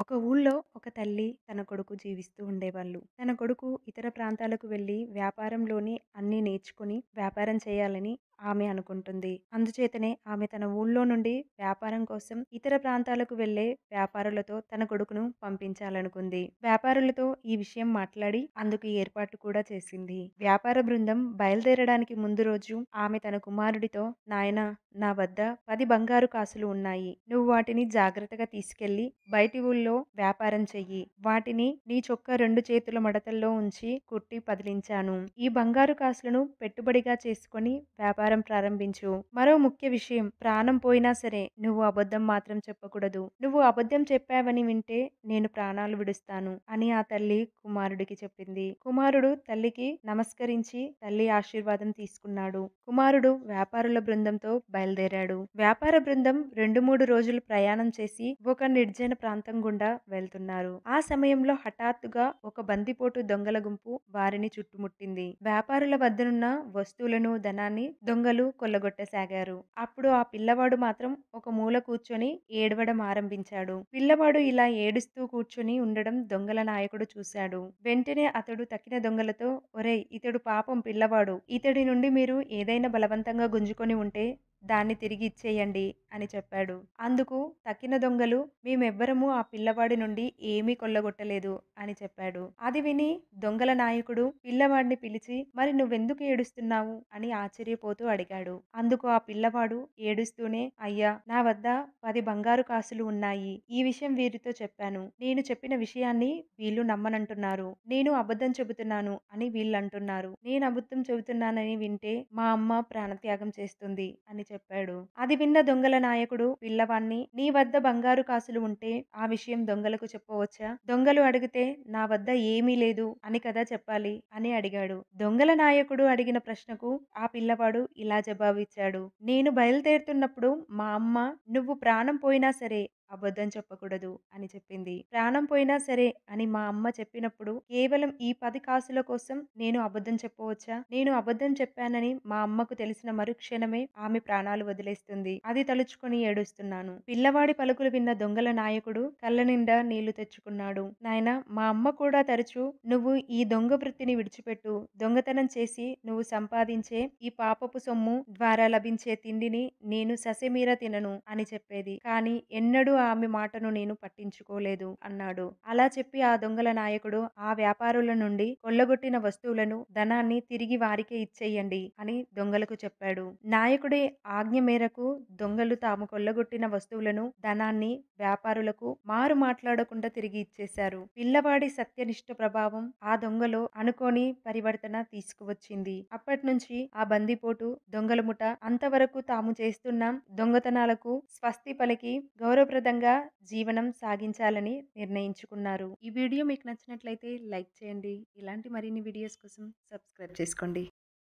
ఒక ఊళ్ళో ఒక తల్లి, తన కొడుకు జీవిస్తూ ఉండేవాళ్ళు. తన కొడుకు ఇతర ప్రాంతాలకు వెళ్లి వ్యాపారంలోని అన్నీ నేర్చుకొని వ్యాపారం చేయాలని ఆమె అనుకుంటుంది. అందుచేతనే ఆమె తన ఊళ్ళో నుండి వ్యాపారం కోసం ఇతర ప్రాంతాలకు వెళ్లే వ్యాపారులతో తన కొడుకును పంపించాలనుకుంది. వ్యాపారులతో ఈ విషయం మాట్లాడి అందుకు ఏర్పాటు కూడా చేసింది. వ్యాపార బృందం బయలుదేరడానికి ముందు రోజు ఆమె తన కుమారుడితో, నాయనా, నా వద్ద 10 బంగారు కాసులు ఉన్నాయి. నువ్వు వాటిని జాగ్రత్తగా తీసుకెళ్లి బయటి ఊళ్ళో వ్యాపారం చెయ్యి. వాటిని నీ చొక్కా 2 చేతుల మడతల్లో ఉంచి కుట్టి పదిలించాను. ఈ బంగారు కాసులను పెట్టుబడిగా చేసుకొని వ్యాపారం ప్రారంభించు. మరో ముఖ్య విషయం, ప్రాణం పోయినా సరే నువ్వు అబద్ధం మాత్రం చెప్పకూడదు. నువ్వు అబద్ధం చెప్పావని వింటే నేను ప్రాణాలు విడుస్తాను అని ఆ తల్లి కుమారుడికి చెప్పింది. కుమారుడు తల్లికి నమస్కరించి తల్లి ఆశీర్వాదం తీసుకున్నాడు. కుమారుడు వ్యాపారుల బృందంతో బయలుదేరాడు. వ్యాపార బృందం 2-3 రోజులు ప్రయాణం చేసి ఒక నిర్జన ప్రాంతం గుండా వెళ్తున్నారు. ఆ సమయంలో హఠాత్తుగా ఒక బందిపోటు దొంగల గుంపు వారిని చుట్టుముట్టింది. వ్యాపారుల వద్దనున్న వస్తువులను, ధనాన్ని దొంగలు కొల్లగొట్టసాగారు. అప్పుడు ఆ పిల్లవాడు మాత్రం ఒక మూల కూర్చొని ఏడవడం ఆరంభించాడు. పిల్లవాడు ఇలా ఏడుస్తూ కూర్చొని ఉండడం దొంగల నాయకుడు చూశాడు. వెంటనే అతడు తక్కిన దొంగలతో, ఒరేయ్, ఇతడు పాపం పిల్లవాడు. ఇతడి నుండి మీరు ఏదైనా బలవంతంగా గుంజుకొని ఉంటే దాన్ని తిరిగి ఇచ్చేయండి అని చెప్పాడు. అందుకు తక్కిన దొంగలు, మేమెవ్వరము ఆ పిల్లవాడి నుండి ఏమీ కొల్లగొట్టలేదు అని చెప్పాడు. అది విని దొంగల నాయకుడు పిల్లవాడిని పిలిచి, మరి నువ్వెందుకు ఏడుస్తున్నావు అని ఆశ్చర్యపోతూ అడిగాడు. అందుకు ఆ పిల్లవాడు ఏడుస్తూనే, అయ్యా, నా వద్ద 10 బంగారు కాసులు ఉన్నాయి. ఈ విషయం వీరితో చెప్పాను. నేను చెప్పిన విషయాన్ని వీళ్ళు నమ్మనంటున్నారు. నేను అబద్ధం చెబుతున్నాను అని వీళ్ళంటున్నారు. నేను అబద్ధం చెబుతున్నానని వింటే మా అమ్మ ప్రాణత్యాగం చేస్తుంది అని చెప్పాడు. అది విన్న దొంగల నాయకుడు పిల్లవాణ్ణి, నీ వద్ద బంగారు కాసులు ఉంటే ఆ విషయం దొంగలకు చెప్పవచ్చా? దొంగలు అడిగితే నా వద్ద ఏమీ లేదు అని కదా చెప్పాలి అని అడిగాడు. దొంగల నాయకుడు అడిగిన ప్రశ్నకు ఆ పిల్లవాడు ఇలా జవాబిచ్చాడు. నేను బయలుదేరుతున్నప్పుడు మా అమ్మ, నువ్వు ప్రాణం పోయినా సరే అబద్ధం చెప్పకూడదు అని చెప్పింది. ప్రాణం పోయినా సరే అని మా అమ్మ చెప్పినప్పుడు కేవలం ఈ 10 కాసుల కోసం నేను అబద్ధం చెప్పవచ్చా? నేను అబద్ధం చెప్పానని మా అమ్మకు తెలిసిన మరుక్షణమే ఆమె ప్రాణాలు వదిలేస్తుంది. అది తలుచుకొని ఏడుస్తున్నాను. పిల్లవాడి పలుకులు విన్న దొంగల నాయకుడు కళ్ళ నిండా నీళ్లు తెచ్చుకున్నాడు. నాయనా, మా అమ్మ కూడా తరచూ నువ్వు ఈ దొంగ వృత్తిని విడిచిపెట్టు. దొంగతనం చేసి నువ్వు సంపాదించే ఈ పాపపు సొమ్ము ద్వారా లభించే తిండిని నేను ససేమిరా తినను అని చెప్పేది. కానీ ఎన్నడూ ఆమె మాటను నేను పట్టించుకోలేదు అన్నాడు. అలా చెప్పి ఆ దొంగల నాయకుడు ఆ వ్యాపారుల నుండి కొల్లగొట్టిన వస్తువులను, ధనాన్ని తిరిగి వారికే ఇచ్చేయండి అని దొంగలకు చెప్పాడు. నాయకుడి ఆజ్ఞ మేరకు దొంగలు తాము కొల్లగొట్టిన వస్తువులను, ధనాన్ని వ్యాపారులకు మారు మాట్లాడకుండా తిరిగి ఇచ్చేశారు. పిల్లవాడి సత్యనిష్ట ప్రభావం ఆ దొంగలో అనుకోని పరివర్తన తీసుకువచ్చింది. అప్పట్నుంచి ఆ బందిపోటు దొంగల ముఠ అంతవరకు తాము చేస్తున్న దొంగతనాలకు స్వస్తి పలికి గౌరవప్రదంగా జీవనం సాగించాలని నిర్ణయించుకున్నారు. ఈ వీడియో మీకు నచ్చినట్లయితే లైక్ చేయండి. ఇలాంటి మరిన్ని వీడియోస్ కోసం సబ్స్క్రైబ్ చేసుకోండి.